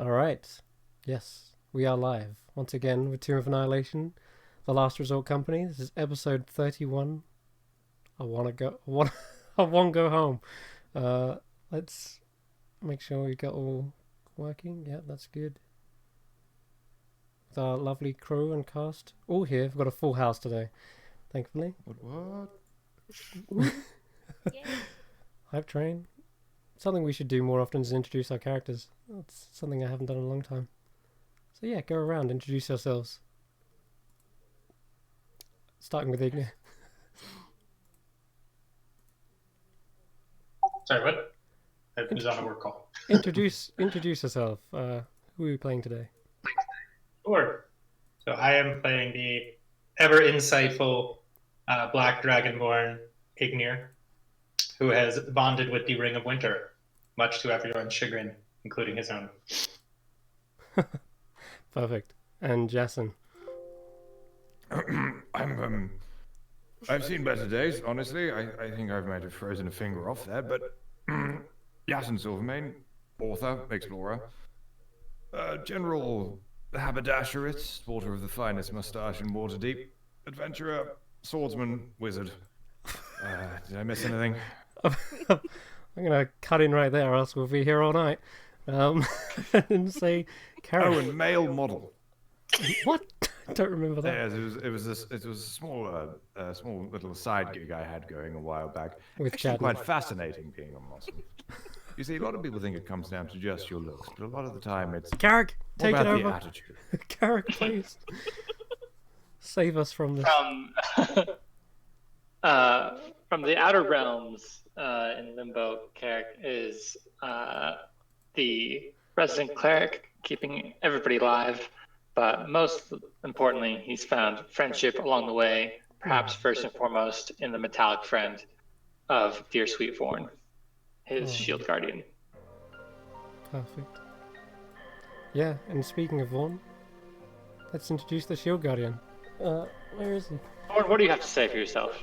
Alright. Yes, we are live. Once again with Tomb of Annihilation, the last resort company. This is episode 31. I wanna go I wanna go home. Let's make sure we got all working. Yeah, that's good. With our lovely crew and cast. All here. We've got a full house today, thankfully. What? Yay. Hype train. Something we should do more often is introduce our characters. That's something I haven't done in a long time. So yeah, go around, introduce yourselves. Starting with Igna. Sorry, what? I was on a work call. Introduce yourself. Who are we playing today? Sure. So I am playing the ever insightful Black Dragonborn Ignir, who has bonded with the Ring of Winter, much to everyone's chagrin, including his own. Perfect. And Jason. I've seen better days, honestly. I think I've might have frozen a finger off there, but Yasin Silvermane, author, explorer, general haberdasherite, sporter of the finest moustache in Waterdeep, adventurer, swordsman, wizard. Did I miss anything? I'm gonna cut in right there, or else we'll be here all night. And say, Karen. Oh, and male model. What? I don't remember that. Yeah, it was a small little side gig I had going a while back. With Actually, Chad. quite fascinating being a Muslim. You see, a lot of people think it comes down to just your looks, but a lot of the time it's Carrick, more take it about over. the attitude. Carrick, please. Save us from this. From the Outer Realms in Limbo, Carrick is the resident cleric, keeping everybody alive. But most importantly, he's found friendship along the way, perhaps first and foremost in the metallic friend of dear sweet Vorn, his shield guardian. Perfect. Yeah, and speaking of Vaughn, let's introduce the Shield Guardian. Where is he? Vorn, what do you have to say for yourself?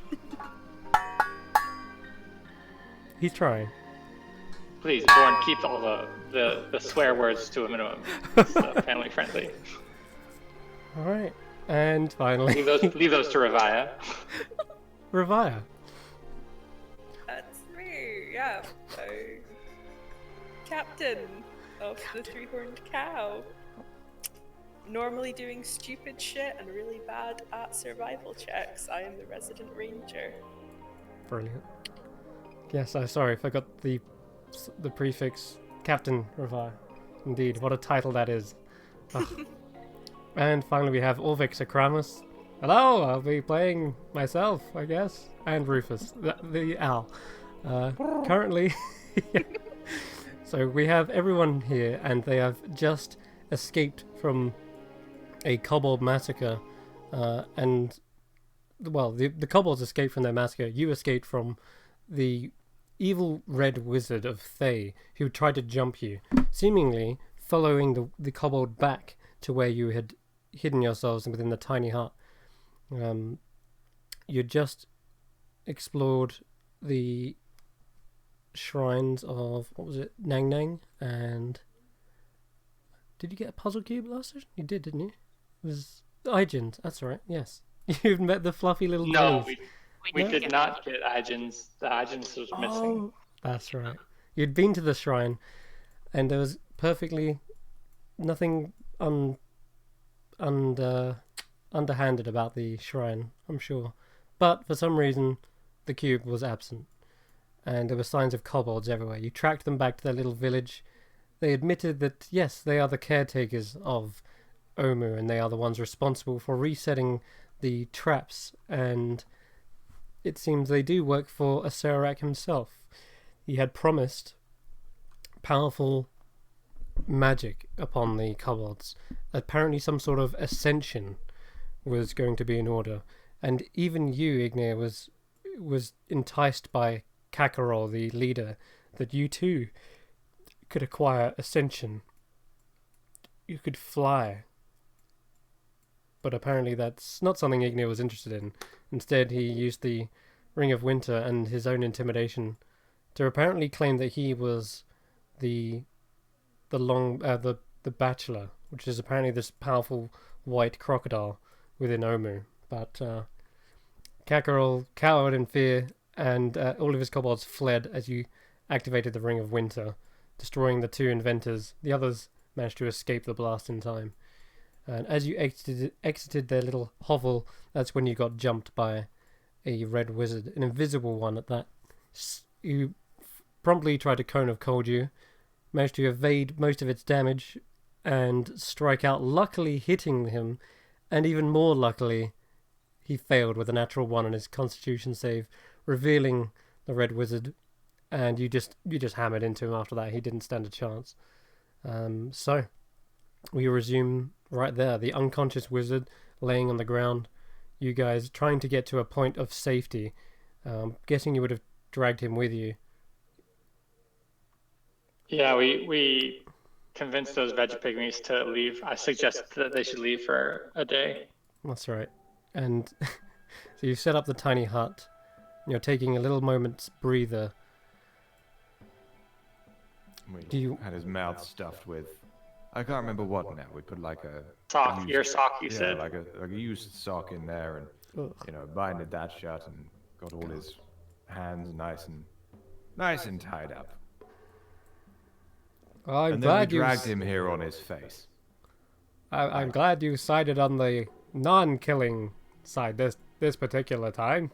He's trying. Please, Vorn, keep all the swear words to a minimum. It's family friendly. Alright. And finally, Leave those to Ravaya. Ravaya. That's me, yeah. So, captain of the three-horned cow. Normally doing stupid shit and really bad at survival checks. I am the resident ranger. Brilliant. Yes, I'm sorry, I forgot the prefix Captain Ravaya. Indeed, what a title that is. Ugh. And finally we have Orvix Akramus. Hello, I'll be playing myself, I guess. And Rufus, the owl. Currently... So we have everyone here, and they have just escaped from a kobold massacre. And, well, the kobolds escaped from their massacre. You escaped from the evil red wizard of Thay, who tried to jump you, seemingly following the kobold back to where you had hidden yourselves within the tiny hut. You just explored the shrines of, what was it, Nang Nang, and did you get a puzzle cube last session? You did, didn't you? It was Ijins, that's right, yes. You've met the fluffy little No, bunnies. we did not get Ijins. The Ijins was missing. Oh, that's right. You'd been to the shrine, and there was perfectly nothing underhanded about the shrine, I'm sure. But for some reason, the cube was absent, and there were signs of kobolds everywhere. You tracked them back to their little village. They admitted that, yes, they are the caretakers of Omu, and they are the ones responsible for resetting the traps, and it seems they do work for Acerak himself. He had promised powerful magic upon the kobolds. Apparently some sort of ascension was going to be in order, and even you, Ignir, was enticed by Kakarol, the leader, that you too could acquire ascension. You could fly. But apparently that's not something Ignir was interested in. Instead, he used the Ring of Winter and his own intimidation to apparently claim that he was the the Bachelor, which is apparently this powerful white crocodile within Omu. But Kakarot cowered in fear, and all of his kobolds fled as you activated the Ring of Winter, destroying the 2 inventors. The others managed to escape the blast in time. And as you exited their little hovel, that's when you got jumped by a red wizard, an invisible one at that. You promptly tried to Cone of Cold you, managed to evade most of its damage, and strike out, luckily hitting him, and even more luckily, he failed with a natural 1 on his Constitution save, revealing the red wizard, and you just hammered into him after that. He didn't stand a chance. So we resume right there. The unconscious wizard laying on the ground. You guys trying to get to a point of safety. Guessing you would have dragged him with you. Yeah, we convinced those veg pygmies to leave. I suggested that they should leave for a day. That's right. And so you've set up the tiny hut. And you're taking a little moment's breather. We had his mouth stuffed with, I can't remember what now. We put like a sock, your sock, you said. Like a used sock in there, and binded that shut, and got all his hands nice and tied up. I'm glad we dragged him here on his face. I'm glad you sided on the non-killing side this particular time.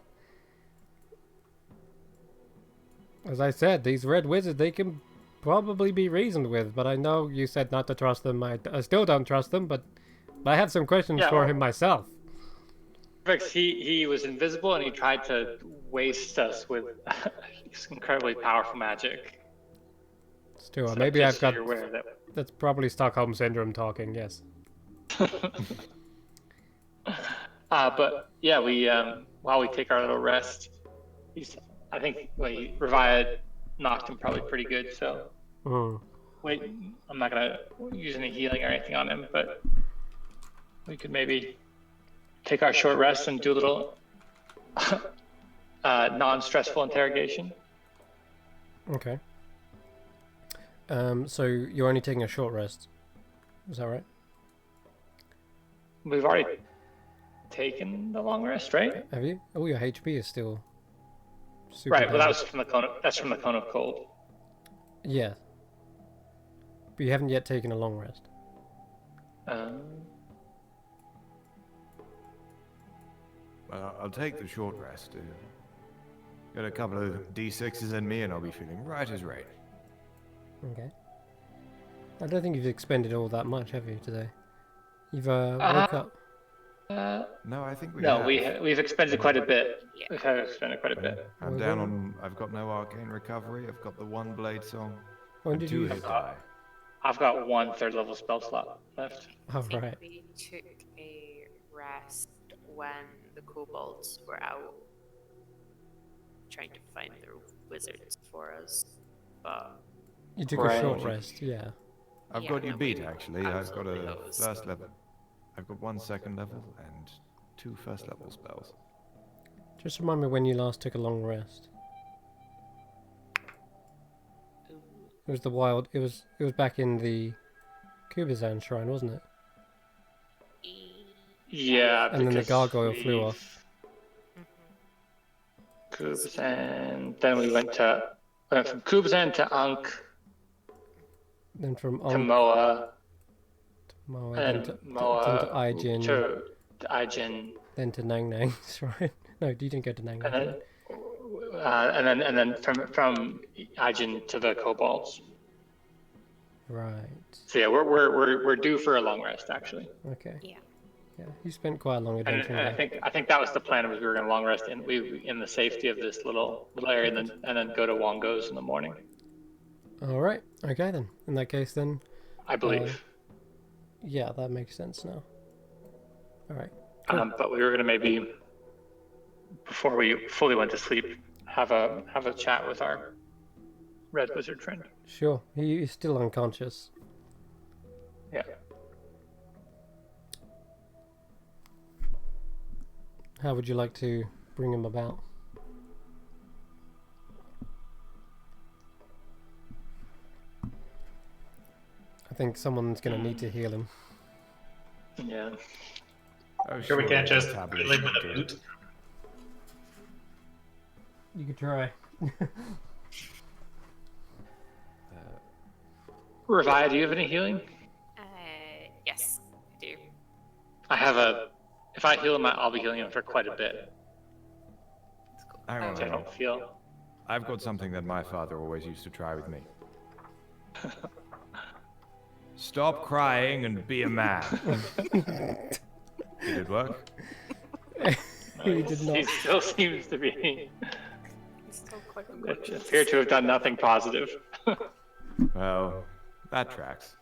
As I said, these red wizards, they can probably be reasoned with, but I know you said not to trust them. I still don't trust them, but I have some questions for him myself. He was invisible, and he tried to waste us with incredibly powerful magic. Still, So maybe I've got... You're aware of that. That's probably Stockholm Syndrome talking, yes. But yeah, we while we take our little rest, I think Revia knocked him probably pretty good, so wait, I'm not gonna use any healing or anything on him, but we could maybe take our short rest and do a little non-stressful interrogation. Okay. So you're only taking a short rest, is that right? We've already taken the long rest, right? Have you? Oh, your HP is still super Right. Well, down. that's from the cone of cold. Yeah. But you haven't yet taken a long rest. I'll take the short rest. Got a couple of D6s in me, and I'll be feeling right as rain. Okay. I don't think you've expended all that much, have you, today? You've woke up. No, I think we No, have. we've expended quite a bit. We've expended quite a bit. I'm down on. I've got no arcane recovery. I've got the 1 blade song. When and did 2 you... hit die. I've got 1 third-level spell slot left. Oh, I think right. we took a rest when the kobolds were out trying to find the wizards for us, but You took a short rest, yeah. I've Yeah, got you no, beat we actually. I've got absolutely a those. first level. I've got 1 second level and 2 first level spells. Just remind me when you last took a long rest. It was the wild... It was back in the Kubizan shrine, wasn't it? Yeah, And then the because gargoyle flew off. Kubizan. Then we went from Kubizan to Ankh Then from to Moa, Moa, and then Moa to Aijin, to Aijin, then to Nang Nang, right? No, you didn't go to Nang Nang. and then from Aijin to the kobolds. Right. So yeah, we're due for a long rest actually. Okay. yeah. Yeah, you spent quite a long And, adventure. and I think that was the plan, was we were going to long rest in the safety of this little area, and then go to Wongo's in the morning. All right. Okay then. In that case, then. I believe. Yeah, that makes sense now. All right. But we were going to maybe, before we fully went to sleep, have a chat with our red wizard friend. Sure. He's still unconscious. Yeah. How would you like to bring him about? I I think someone's going to need to heal him. Yeah. Oh, Sure, we can't the just tablet live with won't a do it. boot. You could try. Revi, do you have any healing? Yes, I do. I have a. If I heal him, I'll be healing him for quite a bit. It's cool. Hang on, Which I hang on. don't feel. I've got something that my father always used to try with me. Stop crying and be a man. Did it work? He did not. He still seems to be. It's still quite Appear unconscious. to have done nothing positive. Well, that tracks.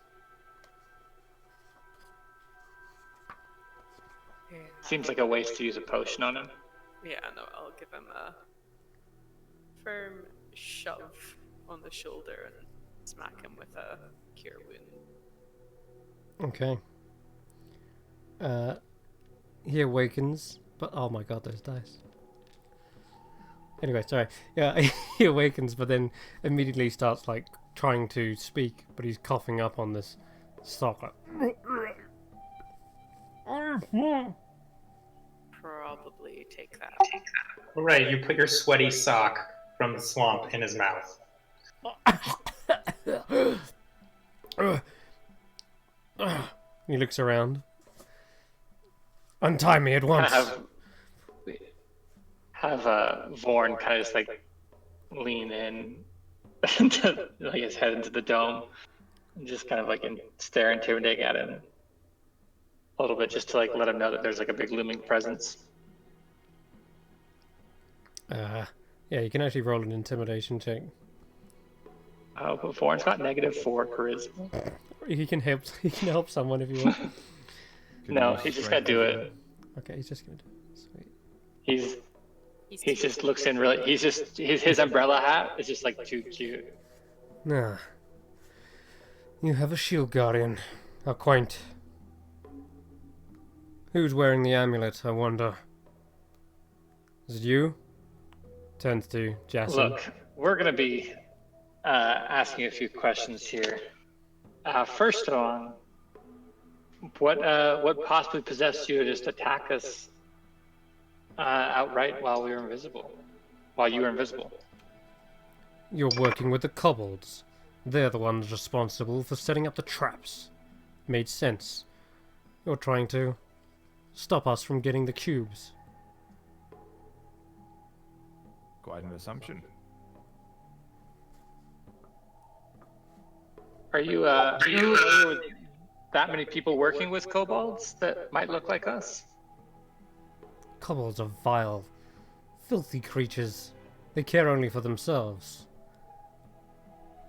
Yeah. Seems like a waste to use a potion on him. Yeah, no, I'll give him a firm shove on the shoulder and smack him with a cure wound. Okay. He awakens, but oh my god, those dice. Anyway, sorry. Yeah, he awakens, but then immediately starts like trying to speak, but he's coughing up on this sock. Probably take that. Right, you put your sweaty sock from the swamp in his mouth. He looks around. Untie me at once. Have Vorn kind of just like lean in, to, like his head into the dome, and just kind of like stare intimidating at him a little bit, just to like let him know that there's like a big looming presence. Yeah, you can actually roll an intimidation check. Oh, but Vorn's got -4 charisma. He can help. He can help someone if you want. No, he's just gotta do it. Okay, he's just gonna do it. Sweet. He just looks in really. His umbrella hat is just like too cute. Nah. You have a shield guardian. How quaint. Who's wearing the amulet, I wonder? Is it you? Turns to Jason. Look, we're gonna be asking a few questions here. First on, what possibly possessed you to just attack us outright while you were invisible? You're working with the kobolds. They're the ones responsible for setting up the traps. Made sense. You're trying to stop us from getting the cubes. Quite an assumption. Are you familiar with that many people working with kobolds that might look like us? Kobolds are vile, filthy creatures. They care only for themselves.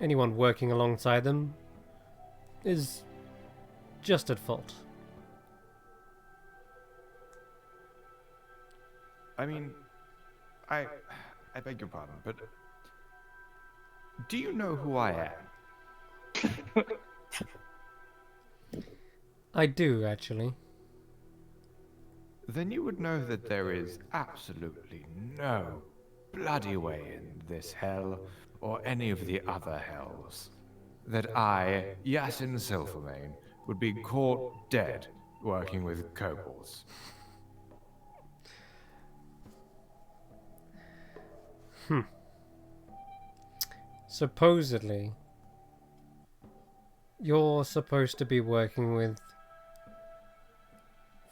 Anyone working alongside them is just at fault. I mean, I beg your pardon, but do you know who I am? I do, actually. Then you would know that there is absolutely no bloody way in this hell, or any of the other hells, that I, Yasin Silvermane, would be caught dead working with kobolds. Supposedly, you're supposed to be working with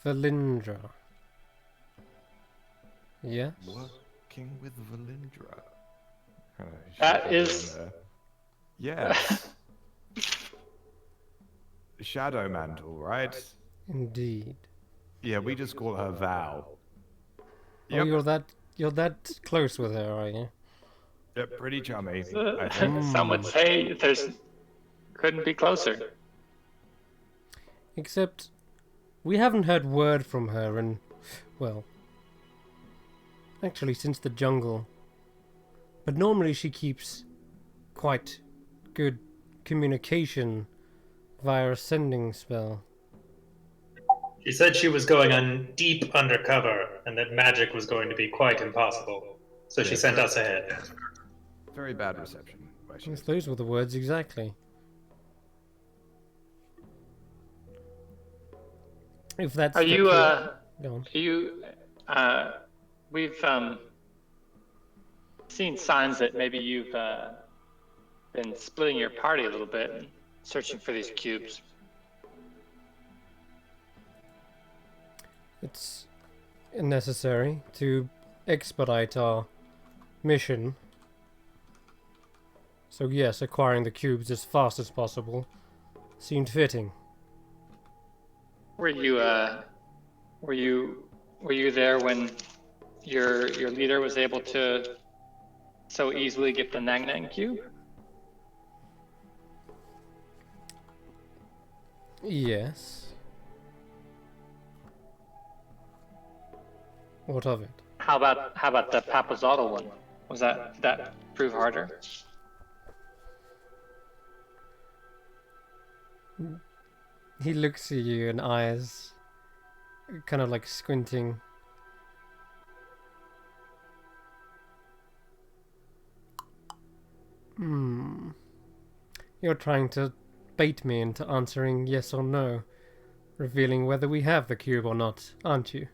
Valindra. Yes? Working with Valindra. That is. Yes. Shadow Mantle, right? Indeed. Yeah, we just call her Val. Oh, Yep. you're that close with her, are you? Yep, pretty chummy, I think. Some would say couldn't be closer. Except, we haven't heard word from her in, well, actually since the jungle. But normally she keeps quite good communication via a sending spell. She said she was going on deep undercover and that magic was going to be quite impossible. So she sent us ahead. Very bad reception. by Yes, those were the words exactly. If that's Are the you, case, uh, go on. are you, we've, seen signs that maybe you've, been splitting your party a little bit and searching for these cubes. It's necessary to expedite our mission. So yes, acquiring the cubes as fast as possible seemed fitting. Were you, were you there when your leader was able to so easily get the Nang Nang cube? Yes. What of it? How about the Papazotto one? Did that prove harder? He looks at you and eyes kind of like squinting. You're trying to bait me into answering yes or no, revealing whether we have the cube or not, aren't you?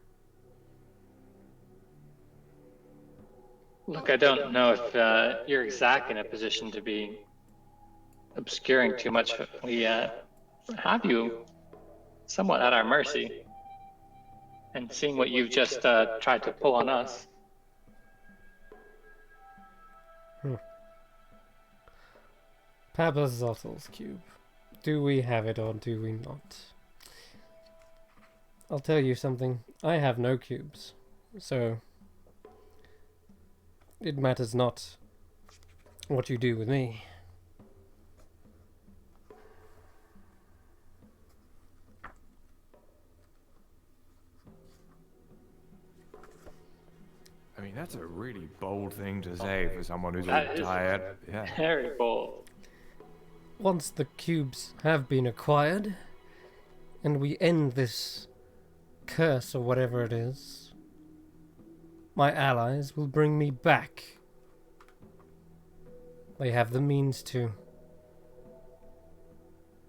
Look, I don't know if you're exactly in a position to be obscuring too much. We have you somewhat at our mercy, and seeing what you've just tried to pull on us. Papazotto's cube. Do we have it or do we not? I'll tell you something. I have no cubes, so it matters not what you do with me. I mean, that's a really bold thing to say for someone who's all That is tired. Yeah. very bold. Once the cubes have been acquired, and we end this curse or whatever it is, my allies will bring me back. They have the means to.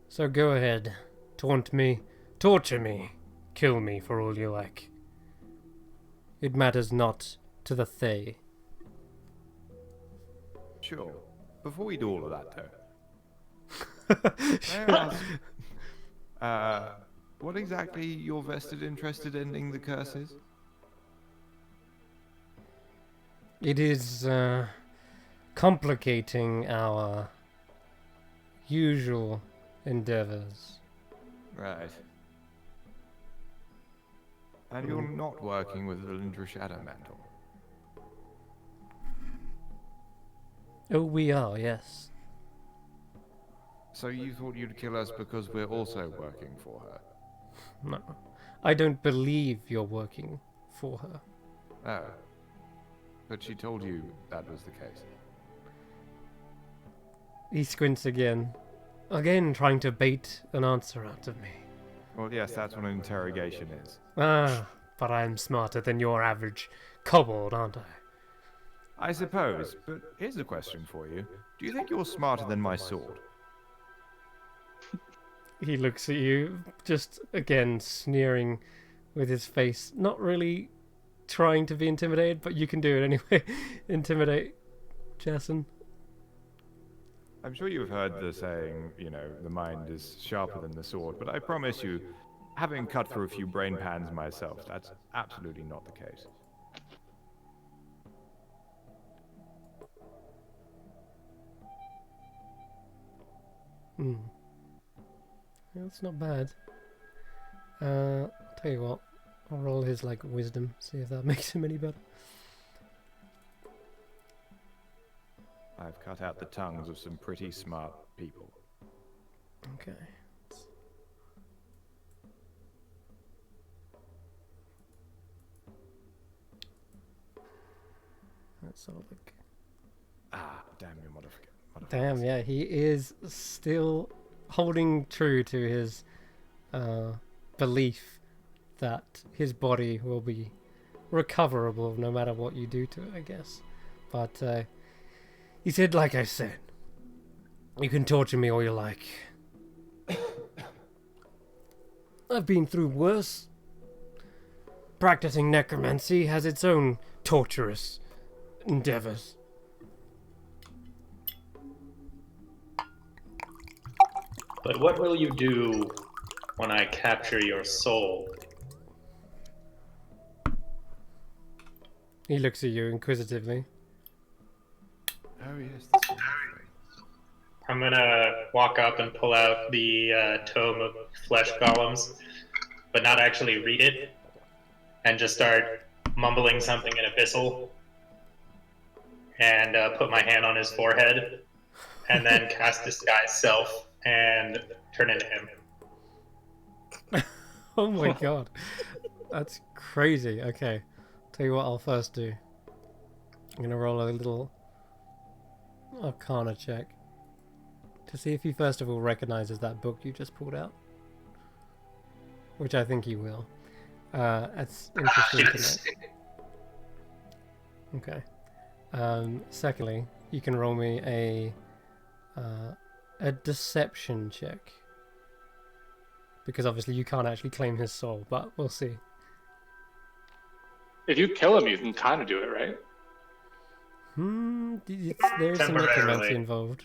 So go ahead, taunt me, torture me, kill me for all you like. It matters not to the Thay. Sure. Before we do all of that, though, may I ask, what exactly your vested interest in ending the curses? It is complicating our usual endeavors. Right. And you're not working with the Lindra Shadow Mantle. Oh, we are, yes. So you thought you'd kill us because we're also working for her? No. I don't believe you're working for her. Oh. But she told you that was the case. He squints again. Again trying to bait an answer out of me. Well, yes, that's what an interrogation is. Ah, but I'm smarter than your average kobold, aren't I? I suppose, but here's a question for you. Do you think you're smarter than my sword? He looks at you, just again sneering with his face. Not really trying to be intimidated, but you can do it anyway. Intimidate, Jason. I'm sure you've heard the saying, you know, the mind is sharper than the sword, but I promise you, having cut through a few brain pans myself, that's absolutely not the case. That's not bad. I'll tell you what. I'll roll his, wisdom, see if that makes him any better. I've cut out the tongues of some pretty smart people. Okay. That's all like... Ah, damn your motherfucker. Damn, yeah, he is still holding true to his belief that his body will be recoverable no matter what you do to it, I guess. But he said, like I said, you can torture me all you like. I've been through worse. Practicing necromancy has its own torturous endeavors. But what will you do when I capture your soul? He looks at you inquisitively. Oh yes. That's right. I'm gonna walk up and pull out the tome of flesh golems, but not actually read it, and just start mumbling something in abyssal, and put my hand on his forehead, and then cast Disguise Self and turn into him. Oh my god. That's crazy. Okay. Tell you what I'll first do. I'm gonna roll a little Arcana check to see if he first of all recognizes that book you just pulled out. Which I think he will. That's interesting to know. Okay. Secondly, you can roll me a deception check. Because obviously you can't actually claim his soul, but we'll see. If you kill him, you can kind of do it, right? There's some Temporarily. necromancy involved.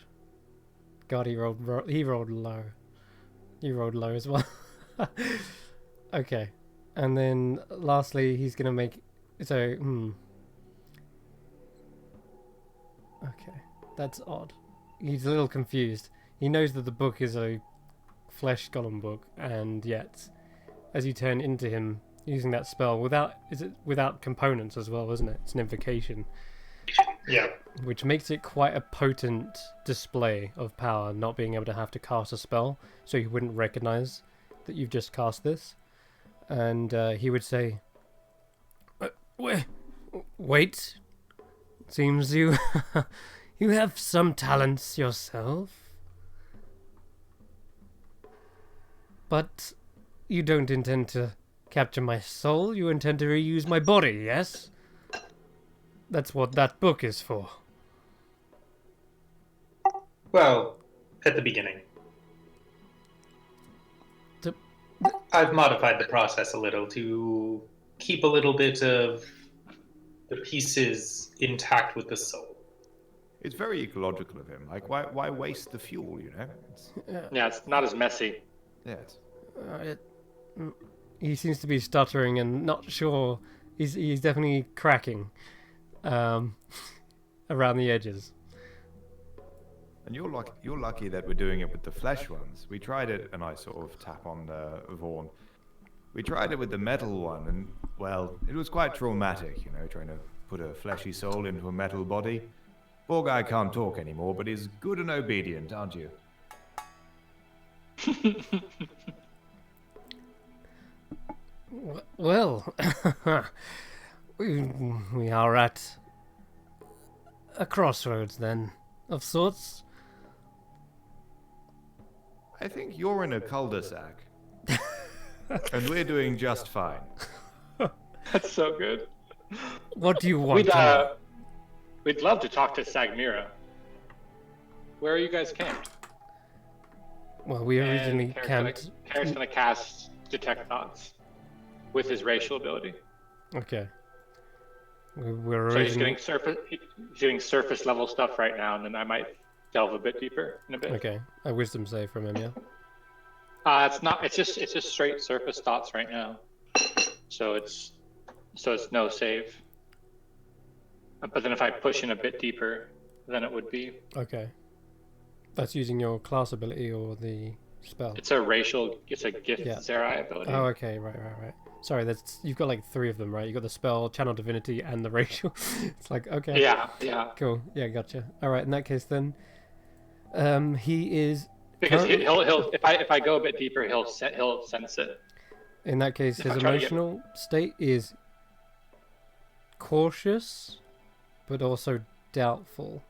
God, he rolled low. You rolled low as well. Okay. And then lastly, he's going to make... So, Okay. That's odd. He's a little confused. He knows that the book is a flesh golem book, and yet, as you turn into him using that spell, without components as well, isn't it? It's an invocation. Yeah. Which makes it quite a potent display of power, not being able to have to cast a spell, so he wouldn't recognize that you've just cast this. And he would say, wait, seems you you have some talents yourself, but you don't intend to capture my soul, you intend to reuse my body, yes? That's what that book is for. Well, at the beginning. To- I've modified the process a little to keep a little bit of the pieces intact with the soul. It's very ecological of him. Like, why waste the fuel? You know. Yeah, it's not as messy. Yes. He seems to be stuttering and not sure. He's definitely cracking around the edges. And you're lucky that we're doing it with the flesh ones. We tried it, and I sort of tap on Vaughn. We tried it with the metal one, and well, it was quite traumatic. You know, trying to put a fleshy soul into a metal body. Poor guy can't talk anymore, but he's good and obedient, aren't you? Well, we are at a crossroads then, of sorts. I think you're in a cul-de-sac. And we're doing just fine. That's so good. What do you want? We'd love to talk to Sagmira. Where are you guys camped? Well, we originally And camped. Karek's gonna cast Detect Thoughts with his racial ability. Okay. We were So he's originally. doing surface level stuff right now, and then I might delve a bit deeper in a bit. Okay, a wisdom save from him, yeah. It's just straight surface thoughts right now. So it's no save. But then if I push in a bit deeper, then it would be. Okay. That's using your class ability or the spell. It's a gift Yeah. Zerai ability. Oh, okay, right. Sorry, you've got like 3 of them, right? You got the spell, channel divinity, and the racial. It's like, okay. Yeah. Cool. Yeah, gotcha. All right, in that case then, he is. Because currently- he'll if I go a bit deeper, he'll sense it. In that case, If his I try to get- emotional state is cautious, but also doubtful,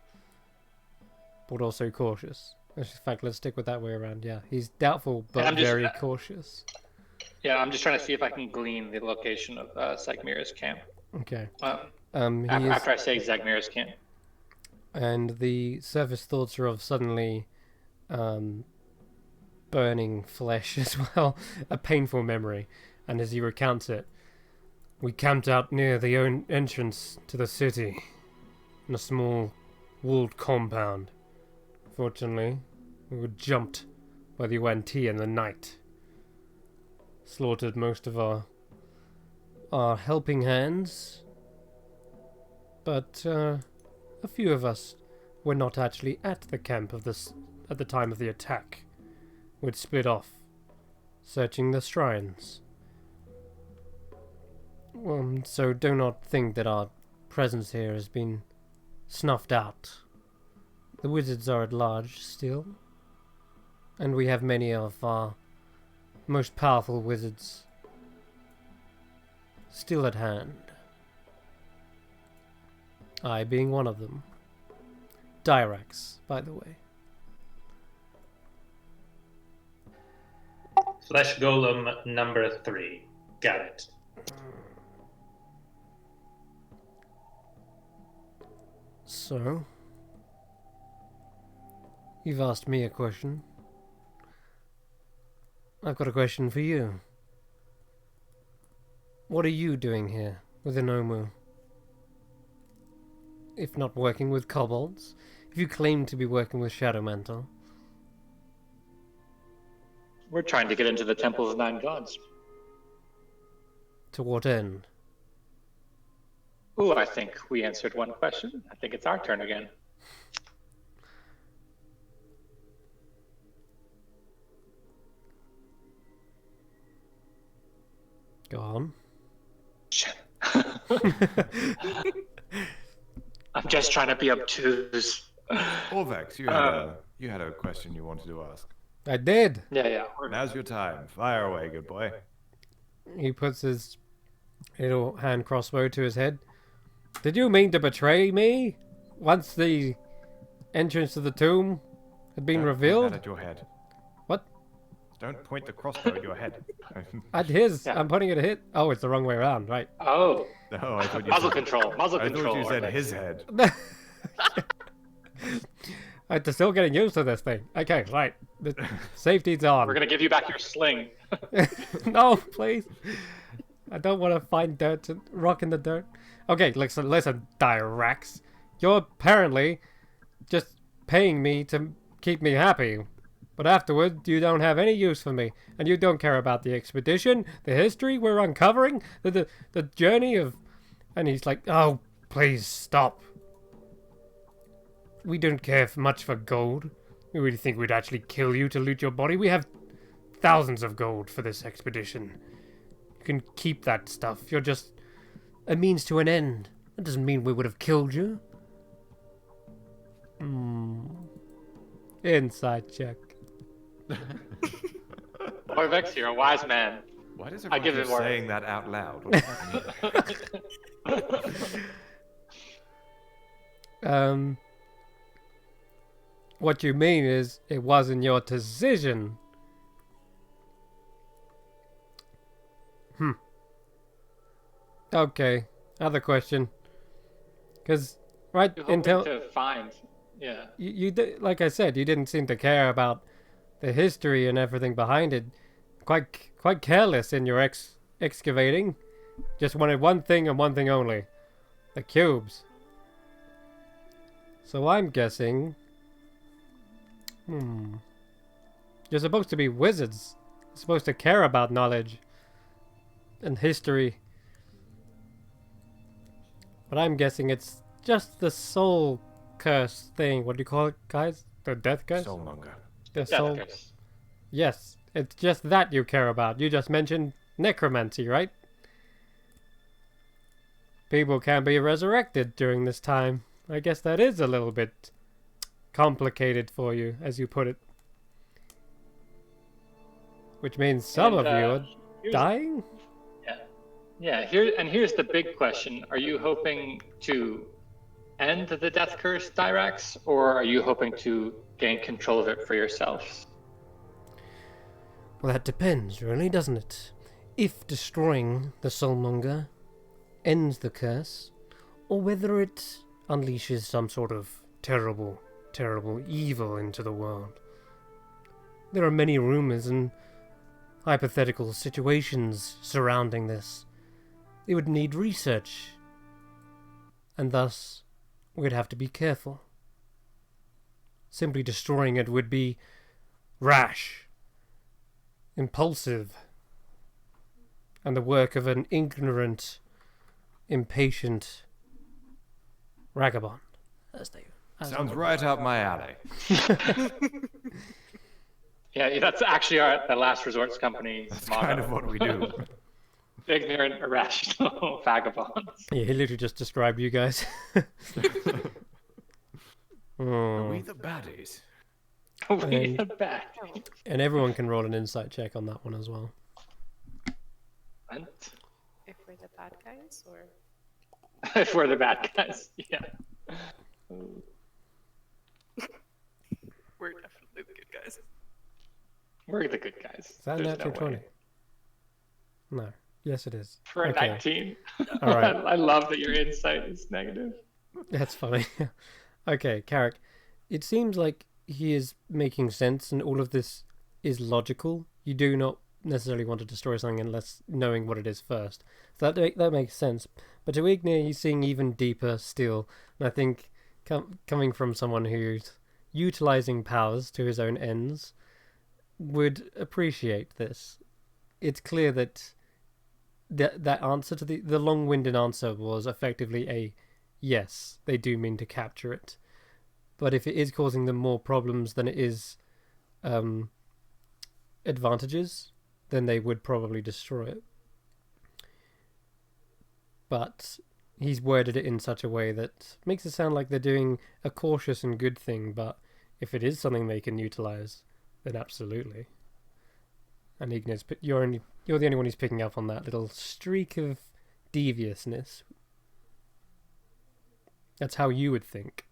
but also cautious. In fact, let's stick with that way around. Yeah, he's doubtful, but I'm just- very cautious. Yeah, I'm just trying to see if I can glean the location of Zagmira's camp. Okay. After I say Zagmira's camp. And the surface thoughts are of suddenly burning flesh as well, a painful memory. And as he recounts it, we camped out near the entrance to the city, in a small walled compound. Fortunately, we were jumped by the UNT in the night. Slaughtered most of our helping hands, but a few of us were not actually at the camp at the time of the attack. We'd split off, searching the shrines. So do not think that our presence here has been snuffed out. The wizards are at large still, and we have many of our most powerful wizards still at hand. I being one of them. Dyrax, by the way. Flesh Golem number 3. Got it. So, you've asked me a question. I've got a question for you. What are you doing here with Inomu? If not working with kobolds, if you claim to be working with Shadowmantle. We're trying to get into the Temple of the Nine Gods. To what end? Ooh, I think we answered one question. I think it's our turn again. Go on. Shit. I'm just trying to be obtuse. Orvex, you had a question you wanted to ask. I did! Yeah. Now's your time. Fire away, good boy. He puts his little hand crossbow to his head. Did you mean to betray me? Once the entrance to the tomb had been revealed? Point that at your head. What? Don't point the crossbow at your head. At his. Yeah. I'm pointing it at hit. Oh, it's the wrong way around, right. Oh, No, I thought you muzzle said, control. Muzzle I control. thought you said Orvex. his head. I'm still getting used to this thing. Okay, right. The safety's on. We're gonna give you back your sling. No, please. I don't want to find dirt and rock in the dirt. Okay, listen, Dyrax. You're apparently just paying me to keep me happy. But afterward, you don't have any use for me. And you don't care about the expedition, the history we're uncovering, the journey of... And he's like, oh, please stop. We don't care much for gold. We really think we'd actually kill you to loot your body. We have thousands of gold for this expedition. You can keep that stuff. You're just a means to an end. That doesn't mean we would have killed you. Inside check. Orvex, you're a wise man. Why does I give everyone it keep more. saying that out loud? What does that mean? What you mean is it wasn't your decision. Okay, other question. Because right You're hoping until to find. Yeah. like I said, you didn't seem to care about the history and everything behind it. Quite careless in your excavating. Just wanted one thing and one thing only: the cubes. So I'm guessing. You're supposed to be wizards. You're supposed to care about knowledge and history. But I'm guessing it's just the soul curse thing. What do you call it, guys? The death curse? Soulmonger. The soul. Yes. Yes, it's just that you care about. You just mentioned necromancy, right? People can be resurrected during this time. I guess that is a little bit complicated for you, as you put it. Which means some of you are dying? Yeah, here's the big question. Are you hoping to end the death curse, Dyrax, or are you hoping to gain control of it for yourselves? Well, that depends, really, doesn't it? If destroying the Soulmonger ends the curse, or whether it unleashes some sort of terrible evil into the world. There are many rumors and hypothetical situations surrounding this. It would need research, and thus we'd have to be careful. Simply destroying it would be rash, impulsive, and the work of an ignorant, impatient vagabond. Sounds right up my alley. Yeah, that's actually the Last Resorts company's That's motto. kind of what we do. Ignorant, irrational vagabonds. Yeah, he literally just described you guys. Are we the baddies? We the bad. And everyone can roll an insight check on that one as well. If we're the bad guys, or If we're the bad guys, yeah. we're definitely the good guys. We're the good guys. Is that a There's natural no 20? way. No. Yes, it is. For a Okay. 19. All right. I love that your insight is negative. That's funny. Okay, Carrick. It seems like he is making sense and all of this is logical. You do not necessarily want to destroy something unless knowing what it is first. So that makes sense. But to Ignir, he's seeing even deeper still. And I think coming from someone who's utilizing powers to his own ends would appreciate this. It's clear that that answer to the long-winded answer was effectively a yes, they do mean to capture it. But if it is causing them more problems than it is advantages, then they would probably destroy it. But he's worded it in such a way that makes it sound like they're doing a cautious and good thing, but if it is something they can utilize, then absolutely. And Ignaz, you're the only one who's picking up on that little streak of deviousness. That's how you would think.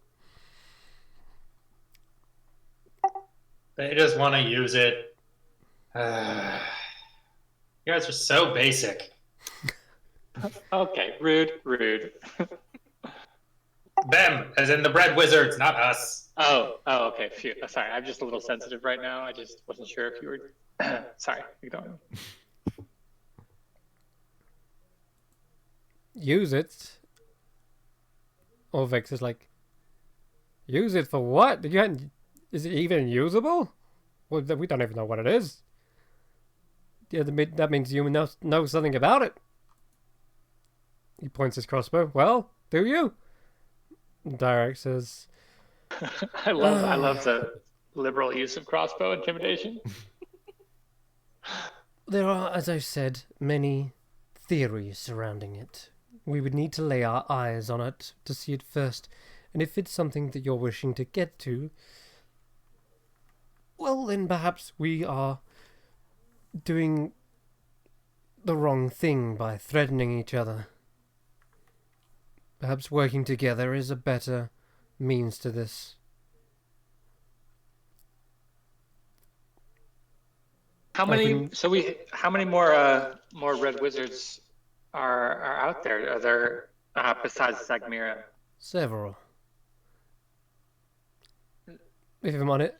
They just want to use it. You guys are so basic. Okay, rude. Them, as in the bread wizards, not us. Oh, okay. Phew. Sorry, I'm just a little sensitive right now. I just wasn't sure if you were. Sorry, ignore me. Use it. Orvex is like, use it for what? Is it even usable? Well, we don't even know what it is. Yeah, that means you know something about it. He points his crossbow. Well, do you? Direct says, I love the liberal use of crossbow intimidation. there are, as I've said, many theories surrounding it. We would need to lay our eyes on it to see it first, and if it's something that you're wishing to get to, well, then perhaps we are doing the wrong thing by threatening each other. Perhaps working together is a better means to this. How many? How many more red wizards are out there? Are there besides Sagmira? Several. If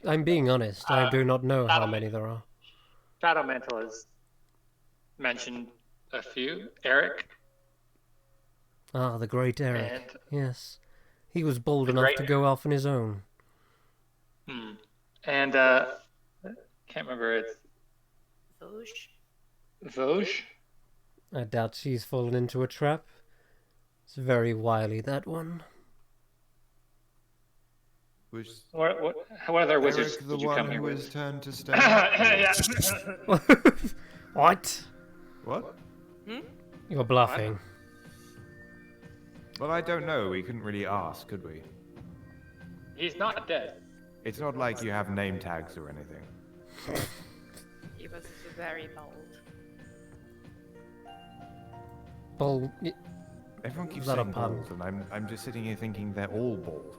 I'm being honest, I do not know how many there are. Shadow Mantle has mentioned a few. Eric. Ah, the great Eric. And yes. He was bold enough to go off on his own. And can't remember it. Vosge? I doubt she's fallen into a trap. It's very wily, that one. What other wizards Eric, the did you one come here who with? is turned to stone. Yeah. What? What? You're bluffing. Well, I don't know. We couldn't really ask, could we? He's not dead. It's not like you have name tags or anything. He was very bold. Bold. Everyone keeps Is that a saying pun? bald, and I'm just sitting here thinking they're all bald.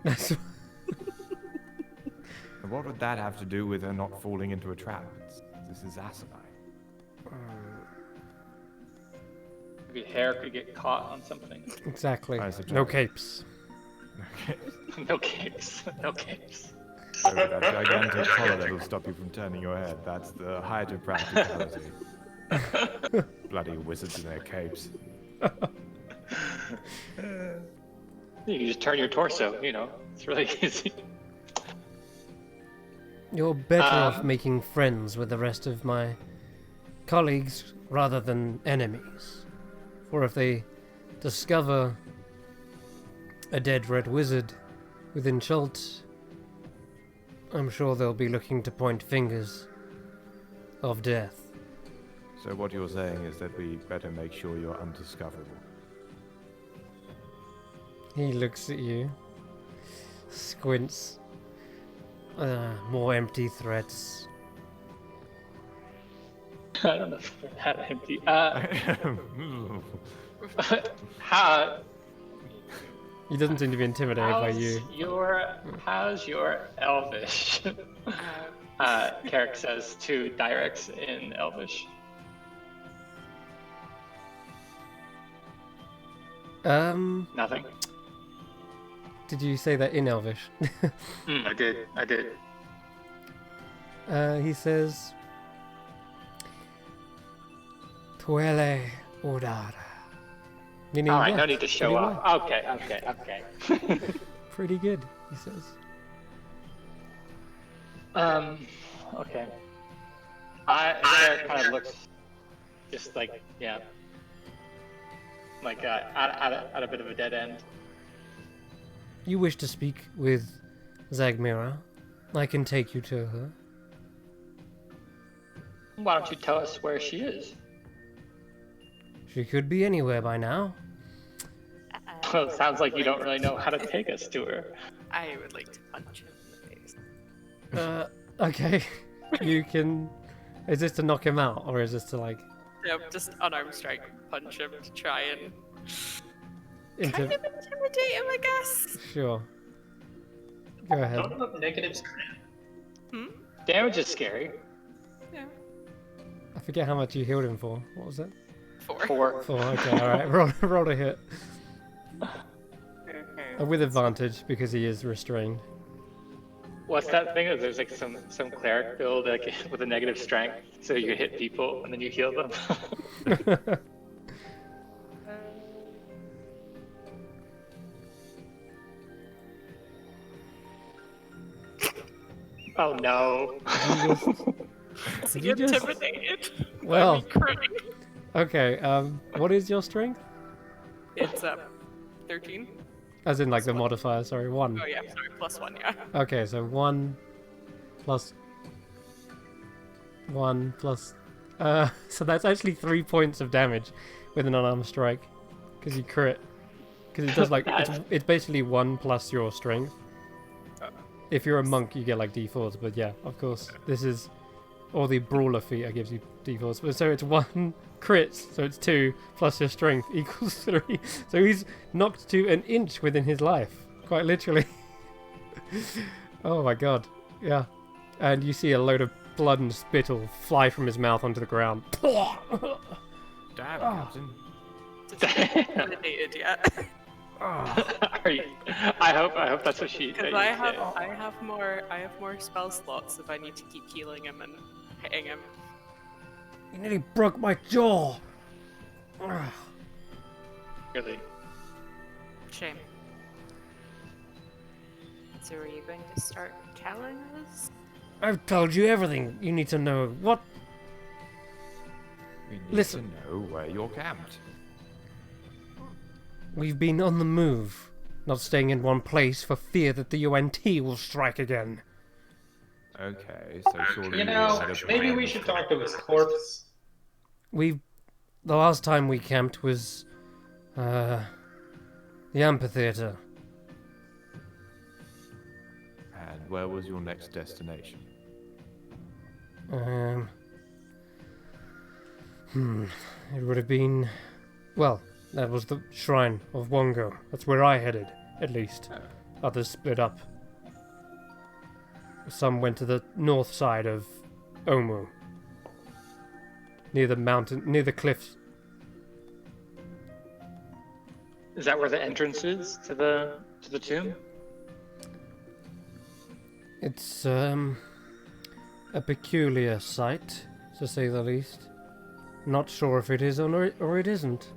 That's And what would that have to do with her not falling into a trap? This is asinine. Maybe hair could get caught on something. exactly. I suggest. No capes. Okay. No capes. No capes. Over that gigantic collar that'll stop you from turning your head. That's the height of practicality. Bloody wizards in their capes. You can just turn your torso, you know. It's really easy. You're better off making friends with the rest of my colleagues rather than enemies. For if they discover a dead red wizard within Schultz, I'm sure they'll be looking to point fingers of death. So what you're saying is that we better make sure you're undiscoverable. He looks at you, squints. More empty threats. I don't know if they're that empty. How, He doesn't seem to be intimidated by you. how's your Elvish? Carrick says to Dyrex in Elvish. Nothing. Did you say that in Elvish? I did. He says, Tuele Udara. Meaning, Alright, yeah, no need to show pretty off. well. Okay. Pretty good, he says. Okay. There kind of looks just like, yeah. Like, at a bit of a dead end. You wish to speak with Zagmira? I can take you to her. Why don't you tell us where she is? She could be anywhere by now. Well, it sounds like you don't really know how to take us to her. I would like to punch him in the face. Okay. You can... Is this to knock him out, or is this to, like... No, just unarmed strike, punch him to try and Intimidate kind of intimidate him, I guess. Sure. Go ahead. Don't have negative strength. Damage is scary. Yeah. I forget how much you healed him for. What was it? 4. 4, okay, alright. Roll a hit. With advantage, because he is restrained. What's that thing? There's like some cleric build like with a negative strength, so you hit people and then you heal them. Oh no! Did you just... Intimidated. Well, Crying. okay, what is your strength? It's 13. As in, like, the modifier, sorry, 1. Oh yeah, sorry, +1, yeah. Okay, so 1 plus 1 plus... so that's actually 3 points of damage with an unarmed strike. Because you crit. Because it does, like, it's basically 1 plus your strength. If you're a monk, you get, like, d4s, but yeah, of course, this is... Or the brawler feat gives you d4s. But so it's 1 crits, so it's 2 plus your strength equals 3. So he's knocked to an inch within his life, quite literally. Oh my god, yeah. And you see a load of blood and spittle fly from his mouth onto the ground. Damn, Captain. Intimidated yet. Are you, I hope that's what she. Because I have more spell slots if I need to keep healing him and hitting him. You nearly broke my jaw. Really? Shame. So are you going to start telling us? I've told you everything you need to know. What? We need Listen. to know where you're camped. We've been on the move, not staying in one place for fear that the UNT will strike again. Okay, so surely You know, had a maybe plan. we should talk to his corpse. The last time we camped was, the amphitheater. And where was your next destination? It would have been, well, that was the shrine of Wongo. That's where I headed, at least. Others split up. Some went to the north side of Omu. Near the mountain, near the cliffs. Is that where the entrance is to the tomb? It's a peculiar sight, to say the least. Not sure if it is or it isn't.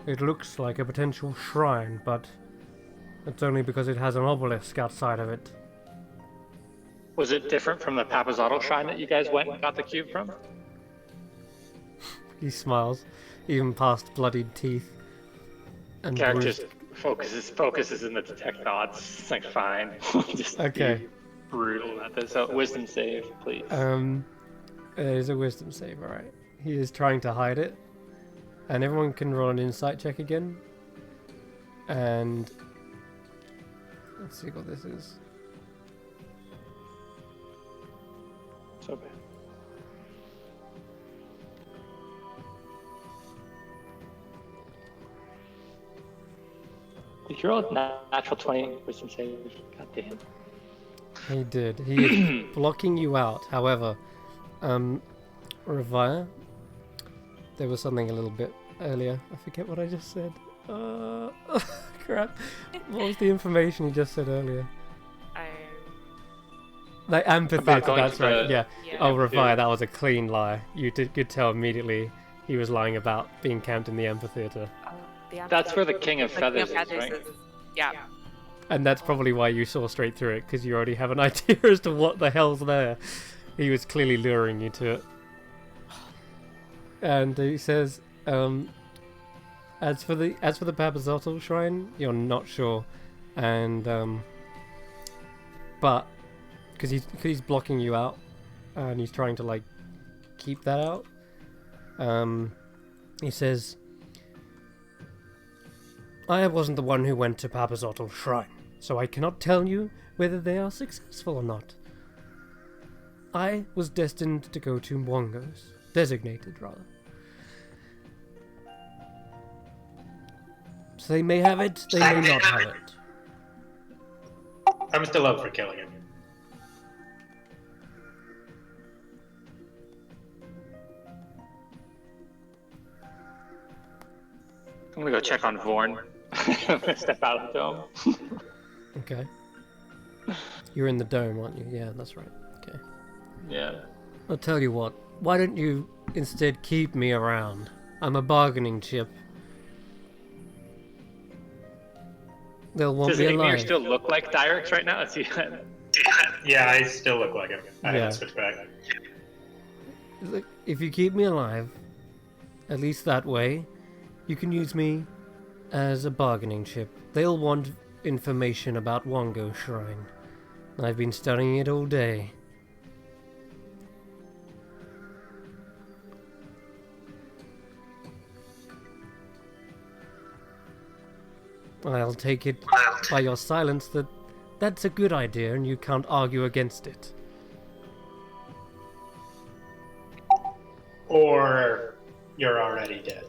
It looks like a potential shrine, but it's only because it has an obelisk outside of it. Was it different from the Papazotto shrine that you guys went and got the cube from? He smiles, even past bloodied teeth. And Carrick bruised. just focuses in the detect thoughts. It's like, fine. Just Okay. be brutal at this. So, wisdom save, please. It is a wisdom save, alright. He is trying to hide it. And everyone can roll an insight check again. And let's see what this is. So bad. Did you roll a natural 20 wisdom save? God damn. He did. He is blocking you out. However, Revire, there was something a little bit earlier. I forget what I just said. Crap. What was the information you just said earlier? Like amphitheater, that's right. Yeah. Oh, Revire, that was a clean lie. You could tell immediately he was lying about being camped in the amphitheater. That's where the King of Feathers is, right? Yeah. And that's probably why you saw straight through it, because you already have an idea as to what the hell's there. He was clearly luring you to it. And he says, as for the Papazotto shrine, you're not sure, and but because he's blocking you out, and he's trying to like keep that out. He says, I wasn't the one who went to Papazotto shrine, so I cannot tell you whether they are successful or not. I was destined to go to Wongo's, designated rather. So they may have it, they may not have it. I'm still up for killing him. I'm gonna go check on Vorn. I'm gonna step out of the dome. Okay. You're in the dome, aren't you? Yeah, that's right. Okay. Yeah. I'll tell you what, why don't you instead keep me around? I'm a bargaining chip. They'll want Does me Ignir alive. still look like Dyrix right now? Is he? Yeah, I still look like him. I Yeah. haven't switched back. Look, if you keep me alive, at least that way, you can use me as a bargaining chip. They'll want information about Wongo Shrine. I've been studying it all day. I'll take it by your silence that that's a good idea and you can't argue against it. Or you're already dead.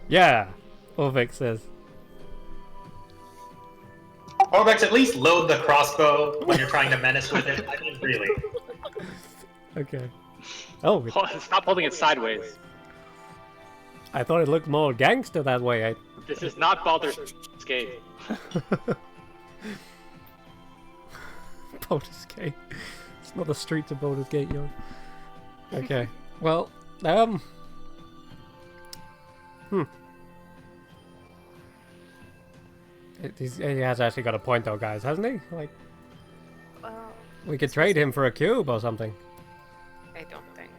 Yeah, Orvik says. Orbex, at least load the crossbow when you're trying to menace with it. I mean, really. Okay. Oh, Stop holding it sideways. I thought it looked more gangster that way. This is not Baldur's Gate. Baldur's Gate. It's not the streets of Baldur's Gate, yo. Okay. Well, he has actually got a point though, guys, hasn't he? Like, Well, we could trade him for a cube or something. I don't think.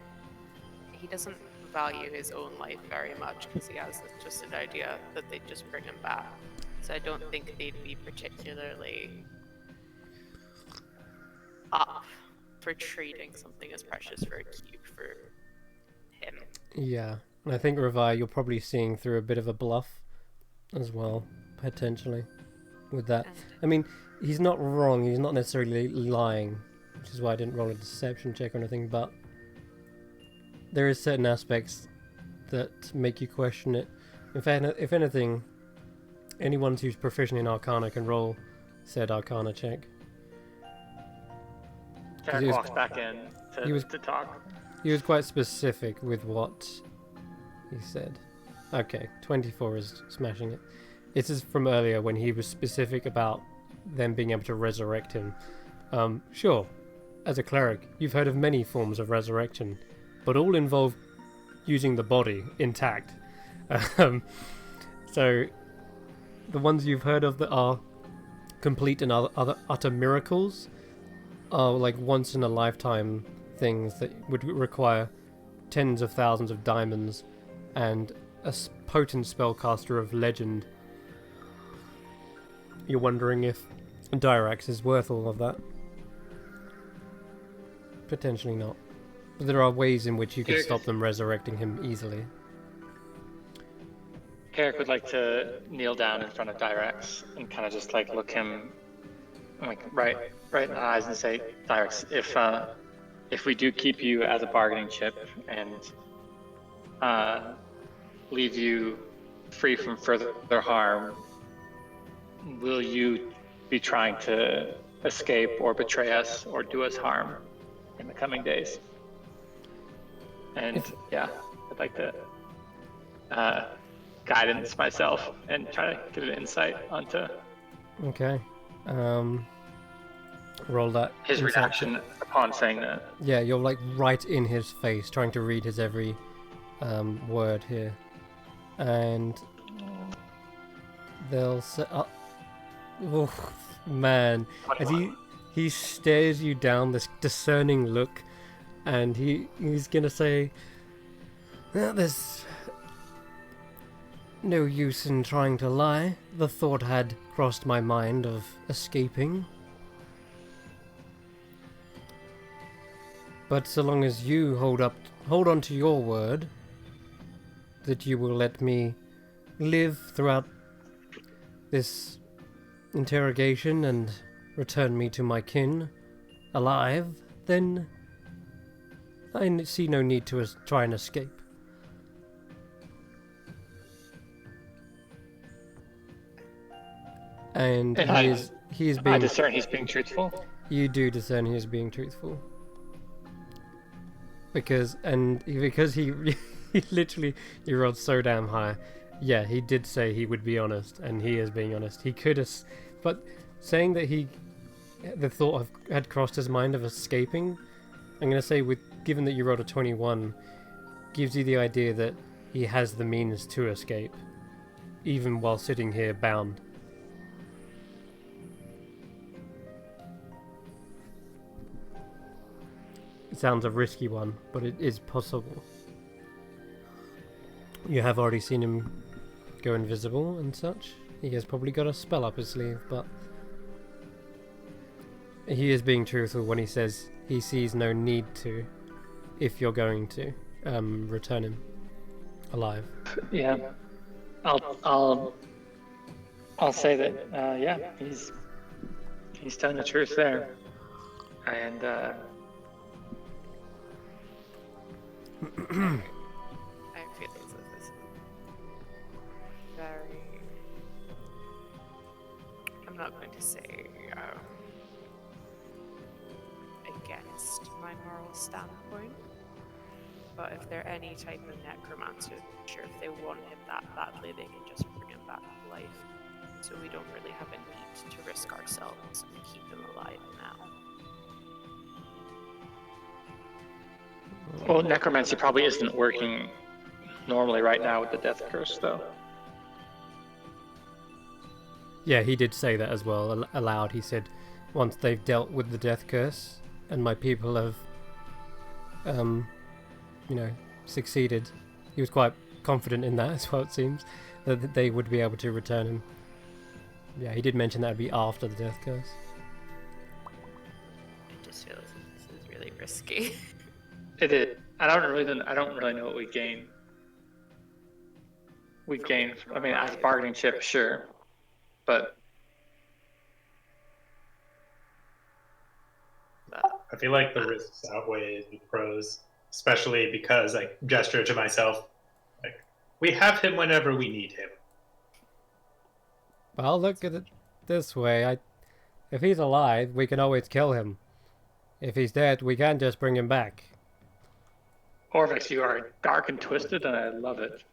He doesn't value his own life very much because he has just an idea that they'd just bring him back. So I don't think they'd be particularly up for trading something as precious for a cube for him. Yeah, and I think Revi, you're probably seeing through a bit of a bluff as well, potentially, with that. I mean, he's not wrong, he's not necessarily lying, which is why I didn't roll a deception check or anything, but there is certain aspects that make you question it. In fact, if anything, anyone who's proficient in Arcana can roll said Arcana check. Carrick He was- walks back in to talk. He was quite specific with what he said. Okay, 24 is smashing it. This is from earlier when he was specific about them being able to resurrect him. Sure, as a cleric, you've heard of many forms of resurrection, but all involve using the body intact. So the ones you've heard of that are complete and other utter miracles are like once in a lifetime things that would require tens of thousands of diamonds and a potent spellcaster of legend. You're wondering if Dyrax is worth all of that? Potentially not. But there are ways in which you could stop them resurrecting him easily. Carrick would like to kneel down in front of Dyrax and kind of just like look him like right in the eyes and say, Dyrax, if we do keep you as a bargaining chip and leave you free from further harm, will you be trying to escape or betray us or do us harm in the coming days? And yeah, I'd like to guidance myself and try to get an insight onto Okay. Roll that. his insight reaction upon saying that. Yeah, you're like right in his face, trying to read his every word here, and they'll say, "Oh, man!" As he stares you down, this discerning look, and he's gonna say, "There's no use in trying to lie. The thought had crossed my mind of escaping. But so long as you hold on to your word that you will let me live throughout this interrogation and return me to my kin alive, then I see no need to try and escape." And he is being. I discern he's being truthful. You do discern he is being truthful. Because he literally he rolled so damn high. Yeah, he did say he would be honest, and he is being honest. He could have, but saying that the thought had crossed his mind of escaping, I'm gonna say given that you rolled a 21, gives you the idea that he has the means to escape, even while sitting here bound. It sounds a risky one, but it is possible. You have already seen him go invisible and such. He has probably got a spell up his sleeve, but he is being truthful when he says he sees no need to, if you're going to return him alive. Yeah, I'll say that. Yeah, he's telling the truth there, and. I feel as if this is very. I'm not going to say against my moral standpoint, but if they're any type of necromancer, sure, if they want him that badly, they can just bring him back to life. So we don't really have a need to risk ourselves and keep him alive now. Well, necromancy probably isn't working normally right now with the death curse, though. Yeah, he did say that as well, aloud. He said, once they've dealt with the death curse, and my people have, succeeded, he was quite confident in that as well, it seems, that they would be able to return him. Yeah, he did mention that would be after the death curse. I just feel as if this is really risky. It is. I don't really know what we gain. We gain. I mean, as a bargaining chip, sure, but I feel like the risks outweigh the pros, especially because I gesture to myself, like, we have him whenever we need him. Well, look at it this way. If he's alive, we can always kill him. If he's dead, we can't just bring him back. Orvix, you are dark and twisted, and I love it.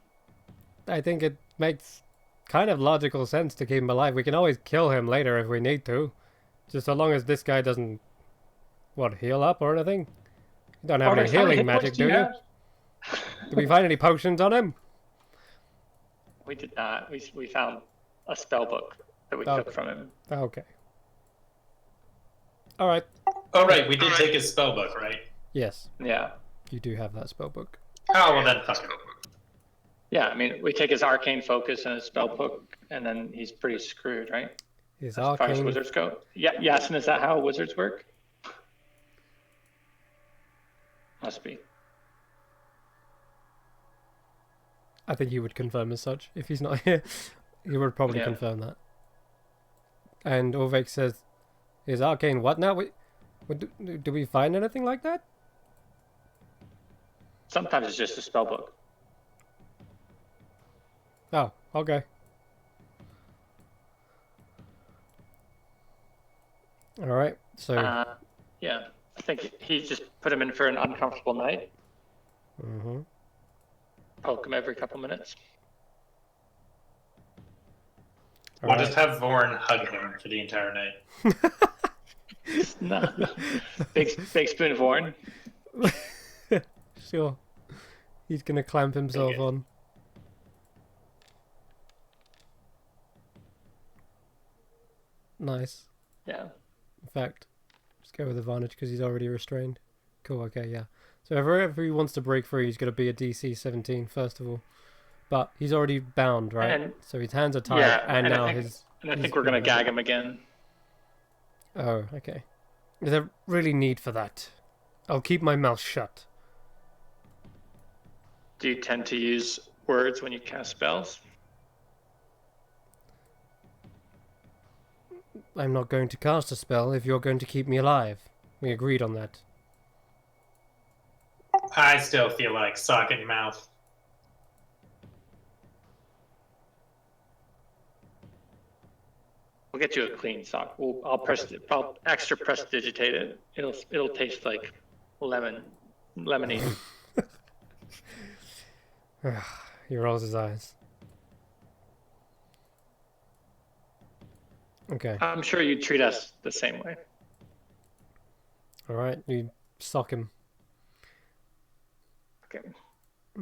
I think it makes kind of logical sense to keep him alive. We can always kill him later if we need to. Just so long as this guy doesn't, heal up or anything? You don't have any Artemis, how many healing hit points magic, do you do you? have? Did we find any potions on him? We did not. We found a spell book that we took from him. Okay. Alright. Oh, right, we did take his spell book, right? Yes, Yeah. you do have that spell book. Oh, well then, fuck it. Yeah, I mean, we take his arcane focus and his spell book, and then he's pretty screwed, right? His As far as arcane... wizards go. Yeah, Yasin, is that how wizards work? Must be. I think he would confirm as such. If he's not here, he would probably confirm that. And Orvek says, his arcane what now? Do we find anything like that? Sometimes it's just a spell book. Oh, okay. Alright, so... Yeah, I think he just put him in for an uncomfortable night. Mm-hmm. Poke him every couple minutes. We'll just have Vorn hug him for the entire night. No. Big spoon Vorn. Sure. He's gonna clamp himself on. Nice. Yeah. In fact, just go with advantage because he's already restrained. Cool, okay, yeah. So if he wants to break free, he's going to be a DC 17, first of all. But he's already bound, right? And, so his hands are tied, yeah, and now I think we're going to gag him again. Oh, okay. Is there really need for that? I'll keep my mouth shut. Do you tend to use words when you cast spells? I'm not going to cast a spell if you're going to keep me alive. We agreed on that. I still feel like socket mouth. We'll get you a clean sock. I'll extra prestidigitate it. It'll taste like lemonade. He rolls his eyes. Okay. I'm sure you treat us the same way. Alright, you sock him. Okay.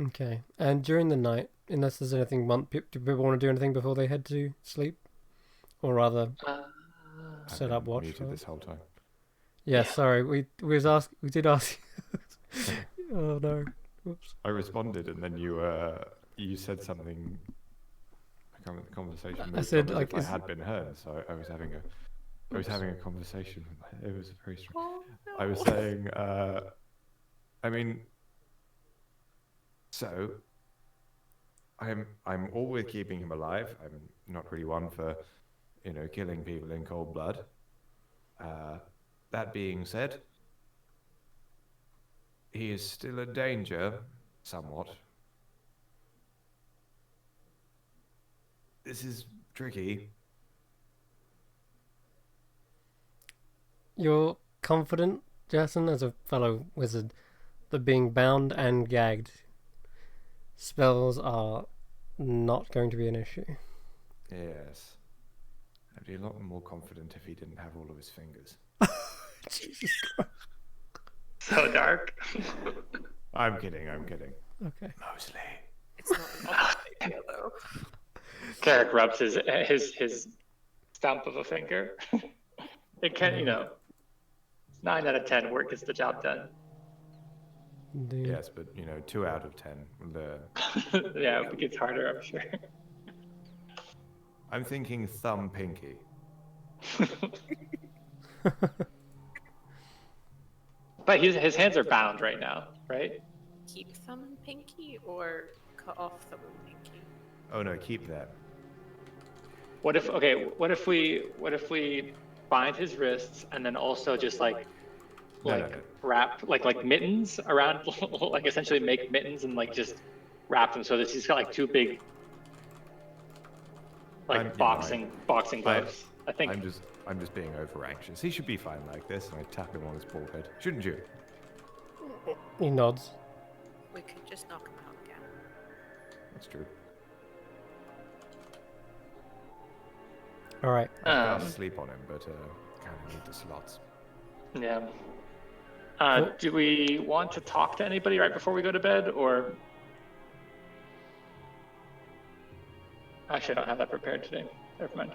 Okay. And during the night, unless there's anything, do people want to do anything before they head to sleep? Or rather, set up watch? This whole time. Yeah, sorry. We did ask. Oh no. Whoops. I responded, and then you said something. I can't remember the conversation. I said like I had been heard, so I was having a conversation. It was very strange. Oh, no. I was saying, I mean, so I'm all with keeping him alive. I'm not really one for, killing people in cold blood. That being said, he is still a danger, somewhat. This is tricky. You're confident, Jason, as a fellow wizard, that being bound and gagged spells are not going to be an issue. Yes. I'd be a lot more confident if he didn't have all of his fingers. Jesus Christ. So dark. I'm kidding. Okay. Mostly. It's not a bad idea, though. Carrick rubs his stump of a finger. It can, 9 out of 10 work gets the job done. Indeed. Yes, but 2 out of 10. Yeah, it gets harder, I'm sure. I'm thinking thumb pinky. But his hands are bound right now, right? Keep thumb and pinky, or cut off thumb and pinky? Oh no, keep that. What if we bind his wrists and then also just No. wrap like mittens around, like essentially make mittens and just wrap them so that he's got two big boxing gloves. I think I'm just being over anxious. He should be fine like this, and I tap him on his forehead. Shouldn't you? He nods. We could just knock him out again. That's true. All right. I've got to sleep on him, but kind of need the slots. Yeah. Cool. Do we want to talk to anybody right before we go to bed, or? Actually, I don't have that prepared today. Never mind.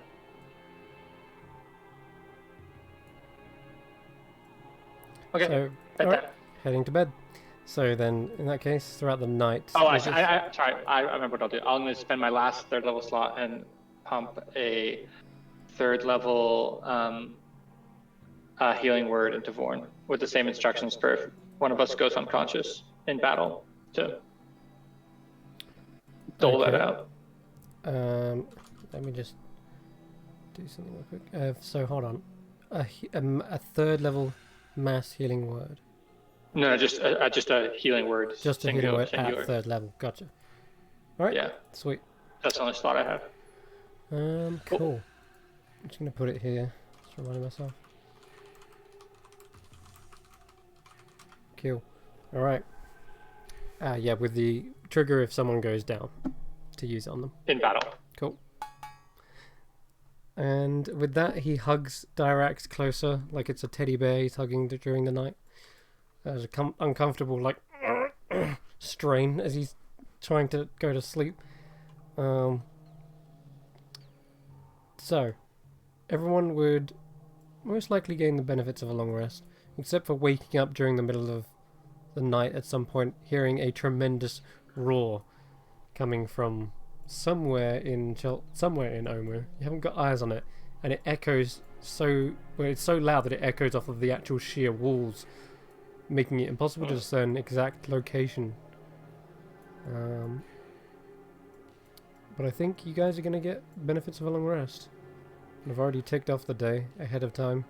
Okay. So, bedtime. alright, heading to bed. So then, in that case, throughout the night. Oh, we'll actually, sorry. I remember what I'll do. I'm going to spend my last 3rd level slot and pump a 3rd level healing word into Vorn with the same instructions for if one of us goes unconscious in battle to dole that Okay. out. Let me just do something real quick. So hold on. A 3rd level mass healing word. No, just a healing word. Just a healing word singular. at 3rd level. Gotcha. All right. Yeah, Sweet. that's the only slot I have. Cool. I'm just gonna put it here. Just reminding myself. Cool. All right. Yeah, with the trigger if someone goes down, to use it on them. In battle. Cool. And with that, he hugs Dyrax closer, like it's a teddy bear he's hugging during the night. There's a uncomfortable, like, strain as he's trying to go to sleep. So, everyone would most likely gain the benefits of a long rest, except for waking up during the middle of the night at some point, hearing a tremendous roar coming from somewhere in Omu. You haven't got eyes on it, and it echoes it's so loud that it echoes off of the actual sheer walls, making it impossible to discern exact location. But I think you guys are going to get benefits of a long rest. I've already ticked off the day ahead of time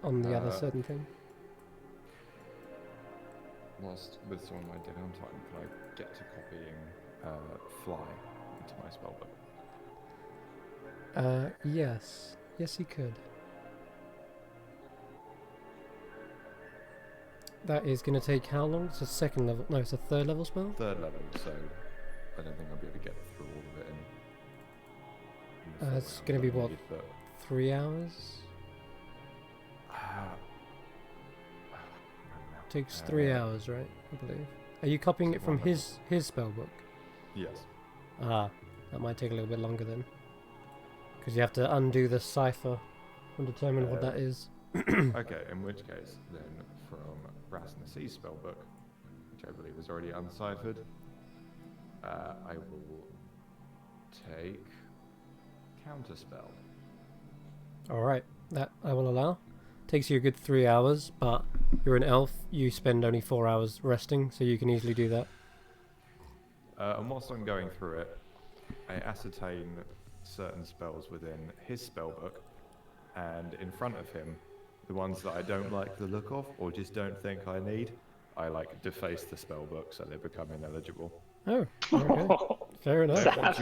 on the other certain thing. Whilst with some of my downtime, can I get to copying Fly into my spellbook? Yes. Yes, you could. That is going to take how long? It's a 2nd level. No, it's a 3rd level spell? 3rd level, so I don't think I'll be able to get through all of it in the It's 4 going to be rounds I what? need, but 3 hours? Takes 3 hours, right? I believe. Are you copying it from his spellbook? Yes. Ah, that might take a little bit longer then. Because you have to undo the cipher and determine what that is. Okay, in which case, then from Brass and the Sea spellbook, which I believe is already unciphered, I will take Counterspell. Alright, that I will allow. Takes you a good 3 hours, but you're an elf, you spend only 4 hours resting, so you can easily do that. And whilst I'm going through it, I ascertain certain spells within his spellbook, and in front of him, the ones that I don't like the look of, or just don't think I need, I like deface the spellbook so they become ineligible. Oh, okay. Fair enough.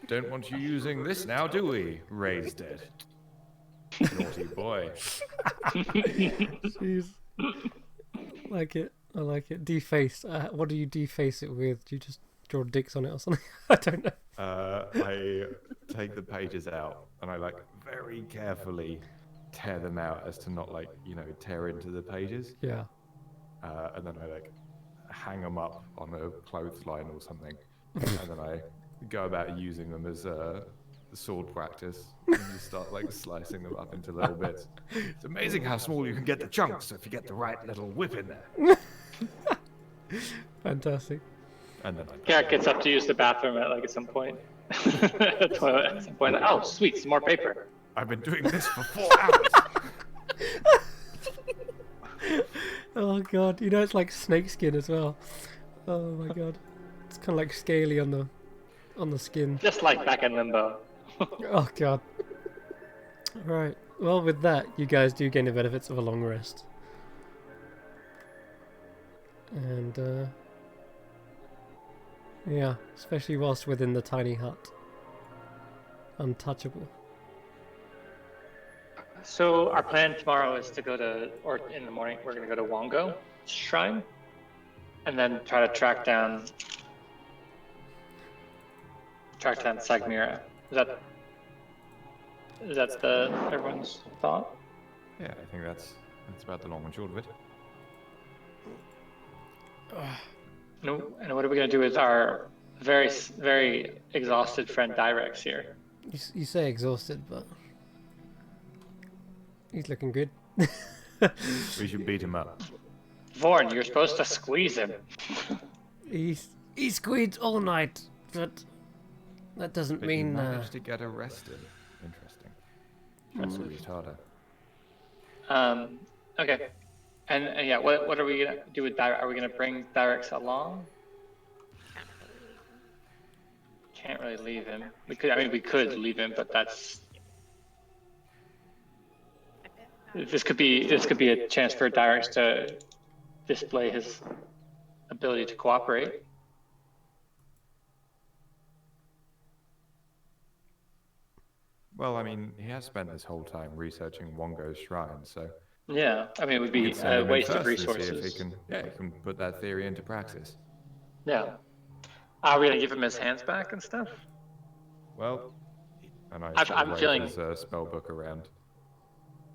Don't want you using this now, do we? Raised dead. Naughty boy. Jeez. Like it. I like it. Deface. What do you deface it with? Do you just draw dicks on it or something? I don't know. I take the pages out and I very carefully tear them out as to not tear into the pages. Yeah. And then I hang them up on a clothesline or something, and then I go about using them as sword practice. And you start slicing them up into little bits. It's amazing how small you can get the chunks if you get the right little whip in there. Fantastic. And then Garrett gets up to use the bathroom at some point. The toilet at some point. Oh, sweet, some more paper. I've been doing this for 4 hours. Oh god, it's like snake skin as well. Oh my god, it's kind of like scaly on the skin. Just like back in Limbo. Oh god. Right. Well, with that, you guys do gain the benefits of a long rest. And yeah, especially whilst within the tiny hut. Untouchable. So our plan tomorrow is to or in the morning, we're going to go to Wongo Shrine, and then try to track down Sagmira. Is that the everyone's thought? Yeah, I think that's about the long and short of it. And what are we gonna do with our very very exhausted friend Dyrex here? You say exhausted, but he's looking good. We should beat him up. Vorn, you're supposed to squeeze him. He squeezed all night, but that doesn't But mean. you managed to get arrested. Interesting. Should have squeezed harder. Okay. And yeah, what are we gonna do with Dyrex? Are we gonna bring Dyrex along? Can't really leave him. We could leave him, but that's. This could be a chance for Dyrex to display his ability to cooperate. Well, I mean, he has spent this whole time researching Wongo's shrine, so Yeah, I mean, it would be send a him in waste of first and see resources. if he can put that theory into practice. Yeah. Are we gonna give him his hands back and stuff? Well, and I I'm wave feeling- his spell book around,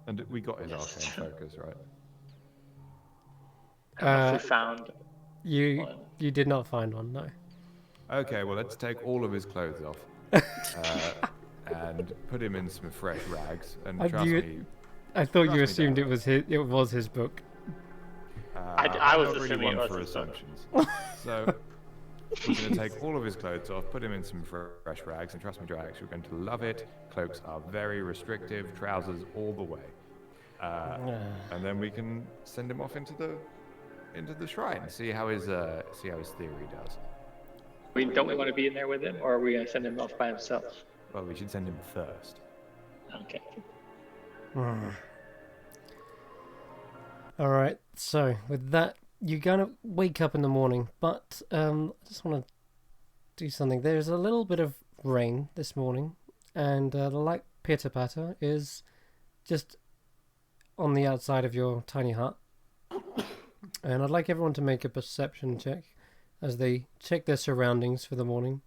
and we got his arcane focus, right? I don't know if we found You one. did not find one, no. Okay, well, let's take all of his clothes off and put him in some fresh rags. And trust me, I thought Trust you me, assumed Dan. it was his book. I was I'm not assuming really it one was for his book. assumptions. So we're going to take all of his clothes off, put him in some fresh rags, and trust me, Drax, you're going to love it. Cloaks are very restrictive, trousers all the way, and then we can send him off into the shrine. See how his theory does. Don't we want to be in there with him, or are we gonna send him off by himself? Well, we should send him first. Okay. Alright, so with that, you're gonna wake up in the morning, but I just want to do something. There's a little bit of rain this morning, and the light pitter-patter is just on the outside of your tiny hut. And I'd like everyone to make a perception check as they check their surroundings for the morning.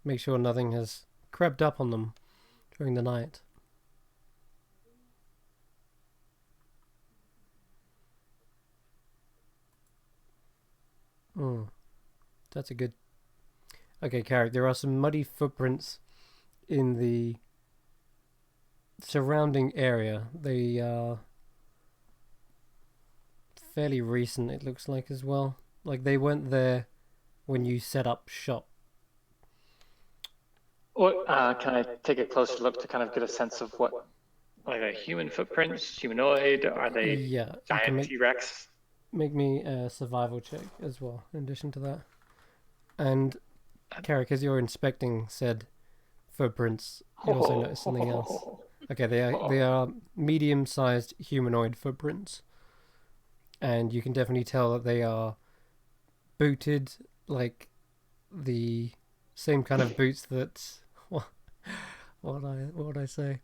Make sure nothing has crept up on them during the night. That's a good... Okay, Carrick, there are some muddy footprints in the surrounding area. They are fairly recent, it looks like, as well. Like, they weren't there when you set up shop. What can I take a closer look to kind of get a sense of what, like, a human footprints, humanoid? Are they Yeah, you can giant T-Rex? make me a survival check as well, in addition to that. And, Carrick, as you're inspecting said footprints, you also notice something else. Okay, they are medium-sized humanoid footprints. And you can definitely tell that they are booted, like the same kind of boots that... What would I say?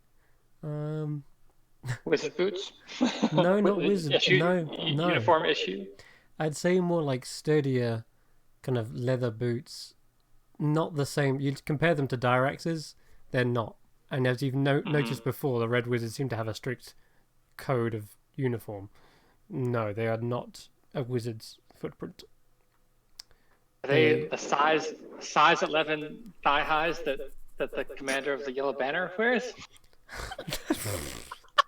Wizard boots? No, not wizard. Issue? No. Uniform issue? I'd say more like sturdier kind of leather boots. Not the same. You'd compare them to Dyrex's, they're not. And as you've noticed before, the Red Wizards seem to have a strict code of uniform. No, they are not a wizard's footprint. Are they the size 11 thigh highs that the commander of the Yellow Banner wears?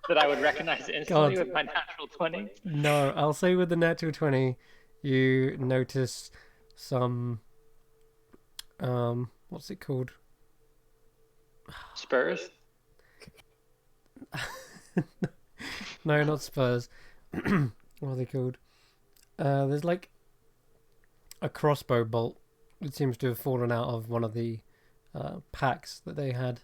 That I would recognize instantly with my natural 20? No, I'll say with the natural 20, you notice some... what's it called? Spurs? No, not spurs. What are they called? There's like a crossbow bolt that seems to have fallen out of one of the packs that they had.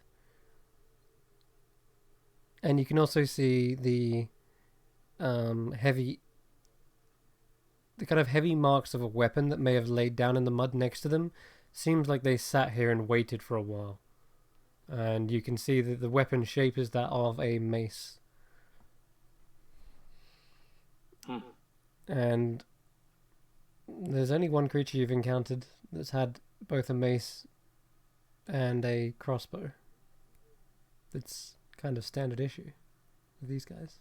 And you can also see the kind of heavy marks of a weapon that may have laid down in the mud next to them. Seems like they sat here and waited for a while. And you can see that the weapon shape is that of a mace. And there's only one creature you've encountered that's had both a mace and a crossbow It's kind of standard issue with these guys.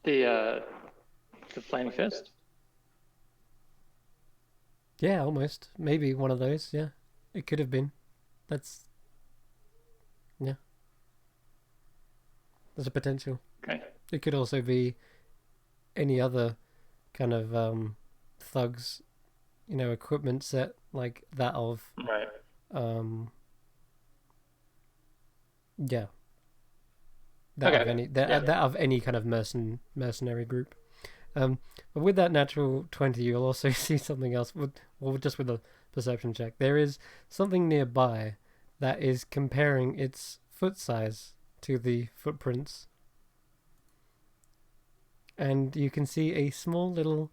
The Flying Fist? Yeah, almost. Maybe one of those, yeah. It could have been. That's... Yeah. There's a potential. Okay. It could also be any other kind of thugs, equipment set like that of... Right. Yeah. That Okay. of any that of any kind of mercenary group. But with that natural 20, you'll also see something else. Just with a perception check, there is something nearby that is comparing its foot size to the footprints, and you can see a small little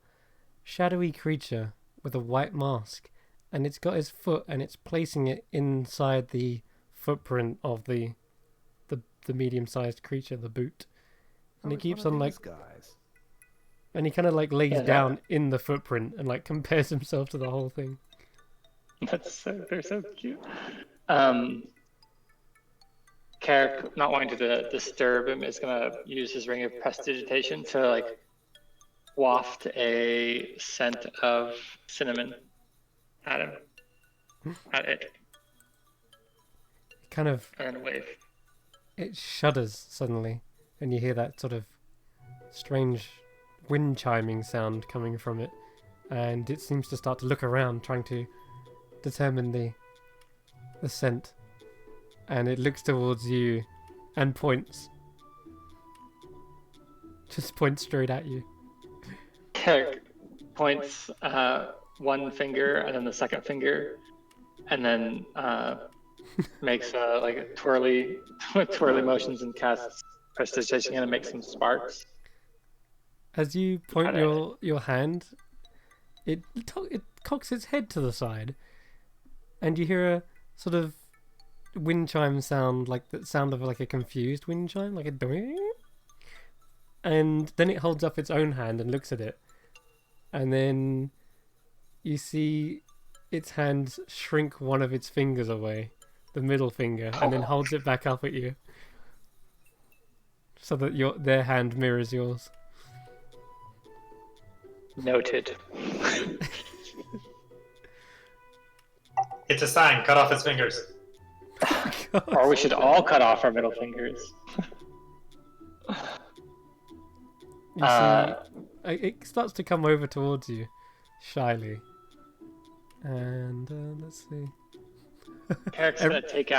shadowy creature with a white mask, and it's got its foot, and it's placing it inside the footprint of the medium-sized creature, the boot, and it keeps on like. Guys. And he kind of like lays Yeah, down in the footprint and like compares himself to the whole thing. They're so cute. Carrick, not wanting to disturb him, is gonna use his ring of prestidigitation to like waft a scent of cinnamon at him, at it, Kind of, and then wave. it shudders suddenly, and you hear that sort of strange wind chiming sound coming from it, and it seems to start to look around, trying to determine the scent, and it looks towards you and points. Just points straight at you. Carrick points one finger and then the second finger, and then makes like twirly motions and casts prestidigitation and makes some sparks. As you point your hand, it cocks its head to the side, and you hear a sort of wind chime sound, like the sound of like a confused wind chime, like a doing. And then it holds up its own hand and looks at it, and then you see its hand shrink one of its fingers away, the middle finger, and then holds it back up at you, so that their hand mirrors yours. Noted. It's a sign. Cut off its fingers. Or we should all cut off our middle fingers. You see, it starts to come over towards you, shyly. And let's see. Eric's gonna take